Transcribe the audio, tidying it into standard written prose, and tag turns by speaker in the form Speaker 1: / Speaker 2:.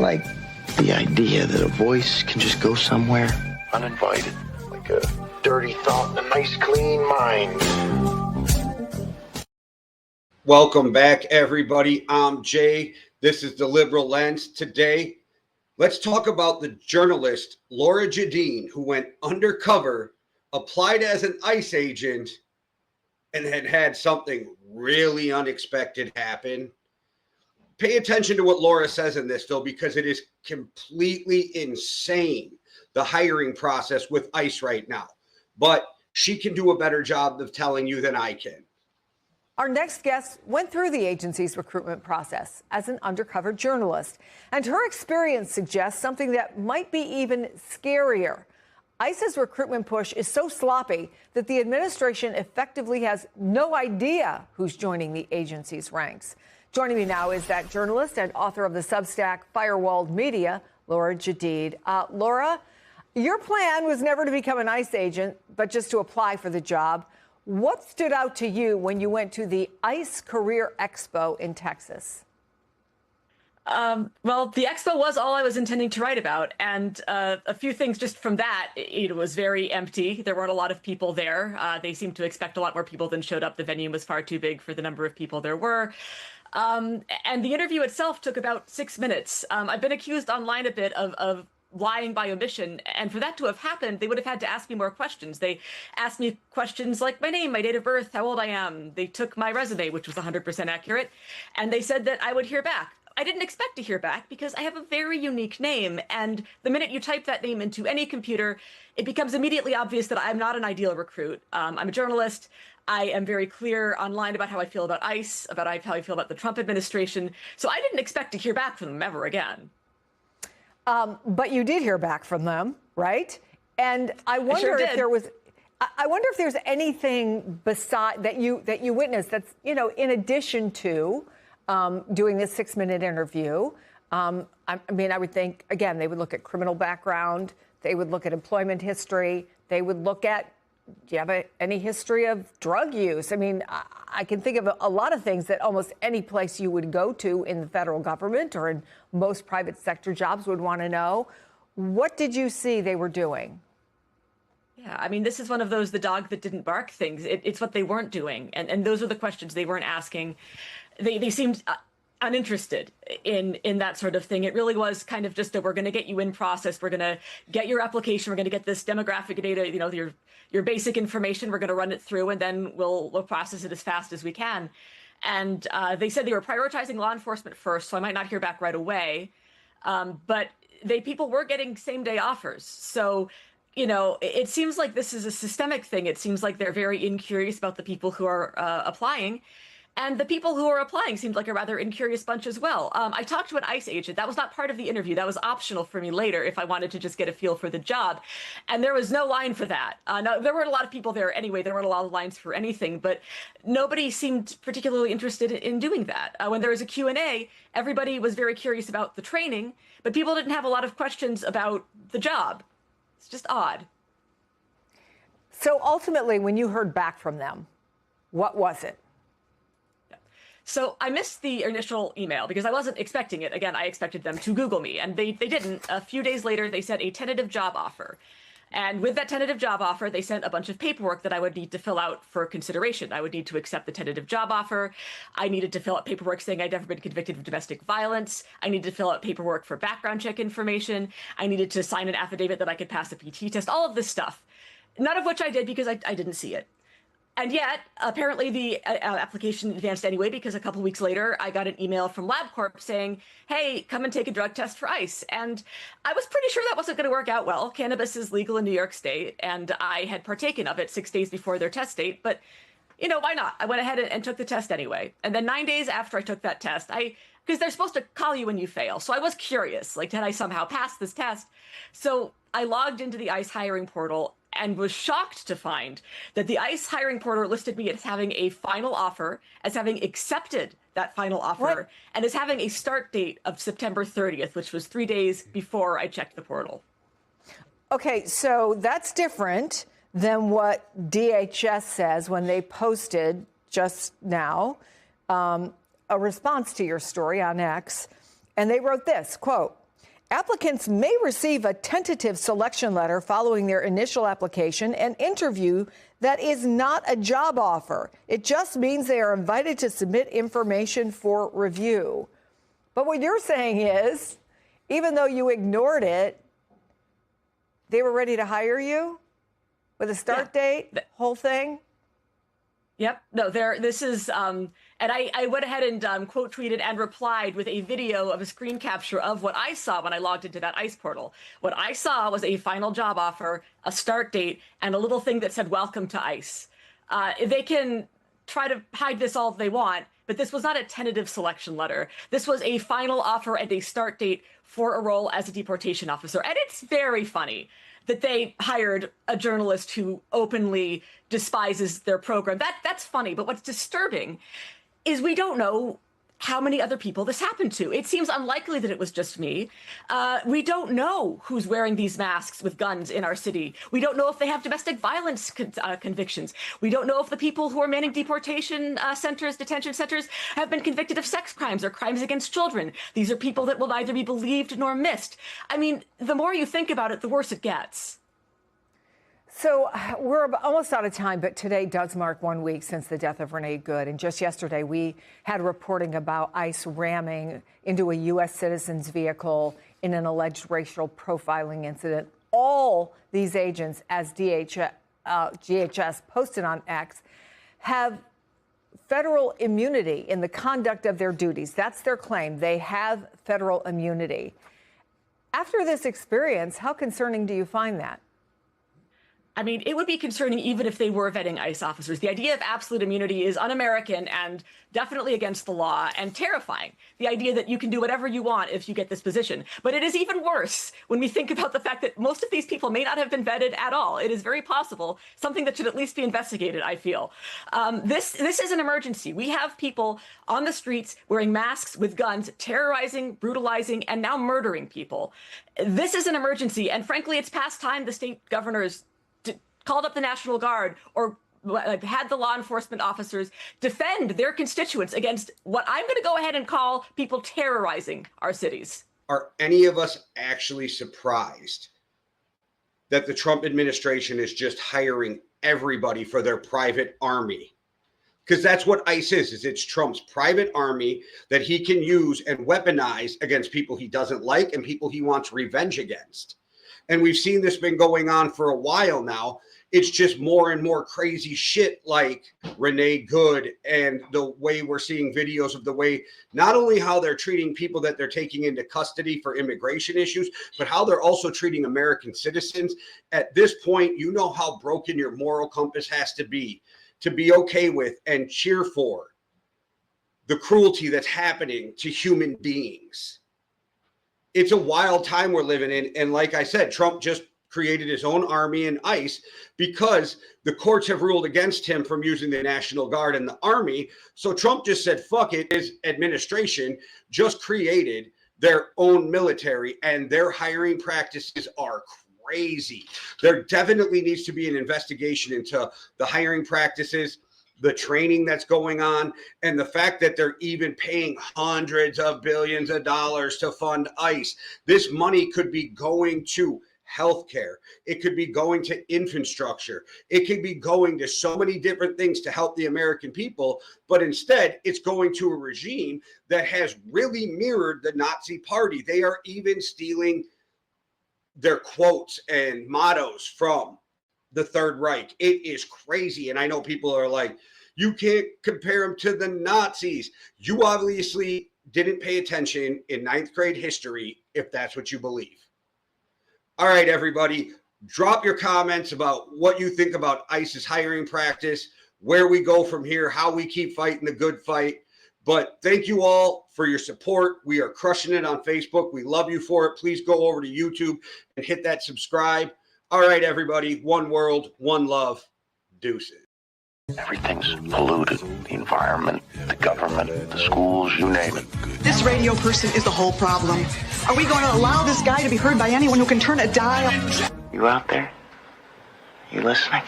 Speaker 1: like the idea that a voice can just go somewhere uninvited, like a dirty thought in a nice, clean mind.
Speaker 2: Welcome back, everybody. I'm Jay. This is The Liberal Lens. Today, let's talk about the journalist Laura Jadine, who went undercover, applied as an ICE agent, and had something really unexpected happen. Pay attention to what Laura says in this, though, because it is completely insane, the hiring process with ICE right now. But she can do a better job of telling you than I can.
Speaker 3: Our next guest went through the agency's recruitment process as an undercover journalist, and her experience suggests something that might be even scarier. ICE's recruitment push is so sloppy that the administration effectively has no idea who's joining the agency's ranks. Joining me now is that journalist and author of the Substack Firewalled Media, Laura Jadine. Laura, your plan was never to become an ICE agent, but just to apply for the job. What stood out to you when you went to the ICE Career Expo in Texas?
Speaker 4: Well, the expo was all I was intending to write about. And a few things just from that, it was very empty. There weren't a lot of people there. They seemed to expect a lot more people than showed up. The venue was far too big for the number of people there were. And the interview itself took about 6 minutes. I've been accused online a bit of lying by omission. And for that to have happened, they would have had to ask me more questions. They asked me questions like my name, my date of birth, how old I am. They took my resume, which was 100% accurate. And they said that I would hear back. I didn't expect to hear back because I have a very unique name. And the minute you type that name into any computer, it becomes immediately obvious that I'm not an ideal recruit. I'm a journalist. I am very clear online about how I feel about ICE, about how I feel about the Trump administration. So I didn't expect to hear back from them ever again.
Speaker 3: But you did hear back from them, right? And I wonder if there was. I wonder if there's anything beside that you witnessed that's, in addition to doing this 6-minute interview. I mean, I would think, again, they would look at criminal background. They would look at employment history. They would look at, do you have any history of drug use? I mean, I can think of a lot of things that almost any place you would go to in the federal government or in most private sector jobs would want to know. What did you see they were doing?
Speaker 4: Yeah, I mean, this is one of those the dog that didn't bark things. It's what they weren't doing. And those are the questions they weren't asking. They seemed uninterested in that sort of thing. It really was kind of just that we're going to get you in process. We're going to get your application. We're going to get this demographic data, your basic information. We're going to run it through, and then we'll process it as fast as we can. And they said they were prioritizing law enforcement first, so I might not hear back right away. But people were getting same-day offers. So, it seems like this is a systemic thing. It seems like they're very incurious about the people who are applying. And the people who are applying seemed like a rather incurious bunch as well. I talked to an ICE agent. That was not part of the interview. That was optional for me later if I wanted to just get a feel for the job. And there was no line for that. No, there weren't a lot of people there anyway. There weren't a lot of lines for anything. But nobody seemed particularly interested in doing that. When there was a Q&A, everybody was very curious about the training. But people didn't have a lot of questions about the job. It's just odd.
Speaker 3: So ultimately, when you heard back from them, what was it?
Speaker 4: So I missed the initial email because I wasn't expecting it. Again, I expected them to Google me, and they didn't. A few days later, they sent a tentative job offer. And with that tentative job offer, they sent a bunch of paperwork that I would need to fill out for consideration. I would need to accept the tentative job offer. I needed to fill out paperwork saying I'd never been convicted of domestic violence. I needed to fill out paperwork for background check information. I needed to sign an affidavit that I could pass a PT test, all of this stuff. None of which I did because I didn't see it. And yet, apparently the application advanced anyway, because a couple weeks later, I got an email from LabCorp saying, hey, come and take a drug test for ICE. And I was pretty sure that wasn't going to work out well. Cannabis is legal in New York State, and I had partaken of it 6 days before their test date. But, why not? I went ahead and took the test anyway. And then 9 days after I took that test, because they're supposed to call you when you fail. So I was curious, did I somehow pass this test? So I logged into the ICE hiring portal and was shocked to find that the ICE hiring portal listed me as having a final offer, as having accepted that final offer, and as having a start date of September 30th, which was 3 days before I checked the portal.
Speaker 3: Okay, so that's different than what DHS says when they posted just now a response to your story on X. And they wrote this, quote, Applicants may receive a tentative selection letter following their initial application and interview that is not a job offer. It just means they are invited to submit information for review. But what you're saying is, even though you ignored it, they were ready to hire you with a start date, whole thing?
Speaker 4: Yep. No, this is, and I went ahead and quote tweeted and replied with a video of a screen capture of what I saw when I logged into that ICE portal. What I saw was a final job offer, a start date, and a little thing that said, "Welcome to ICE." They can try to hide this all they want, but this was not a tentative selection letter. This was a final offer and a start date for a role as a deportation officer. And it's very funny that they hired a journalist who openly despises their program. That's funny, but what's disturbing is we don't know how many other people this happened to. It seems unlikely that it was just me. We don't know who's wearing these masks with guns in our city. We don't know if they have domestic violence convictions. We don't know if the people who are manning deportation centers, detention centers, have been convicted of sex crimes or crimes against children. These are people that will neither be believed nor missed. I mean, the more you think about it, the worse it gets.
Speaker 3: So we're almost out of time, but today does mark 1 week since the death of Renee Good. And just yesterday, we had reporting about ICE ramming into a U.S. citizen's vehicle in an alleged racial profiling incident. All these agents, as DHS posted on X, have federal immunity in the conduct of their duties. That's their claim. They have federal immunity. After this experience, how concerning do you find that?
Speaker 4: I mean, it would be concerning even if they were vetting ICE officers. The idea of absolute immunity is un-American and definitely against the law and terrifying. The idea that you can do whatever you want if you get this position. But it is even worse when we think about the fact that most of these people may not have been vetted at all. It is very possible, something that should at least be investigated, I feel. This is an emergency. We have people on the streets wearing masks with guns, terrorizing, brutalizing, and now murdering people. This is an emergency. And frankly, it's past time the state governors called up the National Guard or had the law enforcement officers defend their constituents against what I'm going to go ahead and call people terrorizing our cities.
Speaker 2: Are any of us actually surprised that the Trump administration is just hiring everybody for their private army? Because that's what ICE is it's Trump's private army that he can use and weaponize against people he doesn't like and people he wants revenge against. And we've seen this been going on for a while now. It's just more and more crazy shit like Renee Good and the way we're seeing videos of the way not only how they're treating people that they're taking into custody for immigration issues, but how they're also treating American citizens. At this point, you know how broken your moral compass has to be okay with and cheer for the cruelty that's happening to human beings. It's a wild time we're living in. And like I said, Trump just created his own army and ICE because the courts have ruled against him from using the National Guard and the army. So Trump just said, fuck it. His administration just created their own military and their hiring practices are crazy. There definitely needs to be an investigation into the hiring practices, the training that's going on, and the fact that they're even paying hundreds of billions of dollars to fund ICE. This money could be going to healthcare. It could be going to infrastructure. It could be going to so many different things to help the American people. But instead, it's going to a regime that has really mirrored the Nazi Party. They are even stealing their quotes and mottos from the Third Reich. It is crazy. And I know people are like, you can't compare them to the Nazis. You obviously didn't pay attention in 9th grade history if that's what you believe. All right, everybody, drop your comments about what you think about ICE's hiring practice, where we go from here, how we keep fighting the good fight. But thank you all for your support. We are crushing it on Facebook. We love you for it. Please go over to YouTube and hit that subscribe. All right, everybody, one world, one love, deuces.
Speaker 1: Everything's polluted. The environment, the government, the schools, you name it.
Speaker 5: This radio person is the whole problem. Are we going to allow this guy to be heard by anyone who can turn a dial?
Speaker 1: You out there? You listening?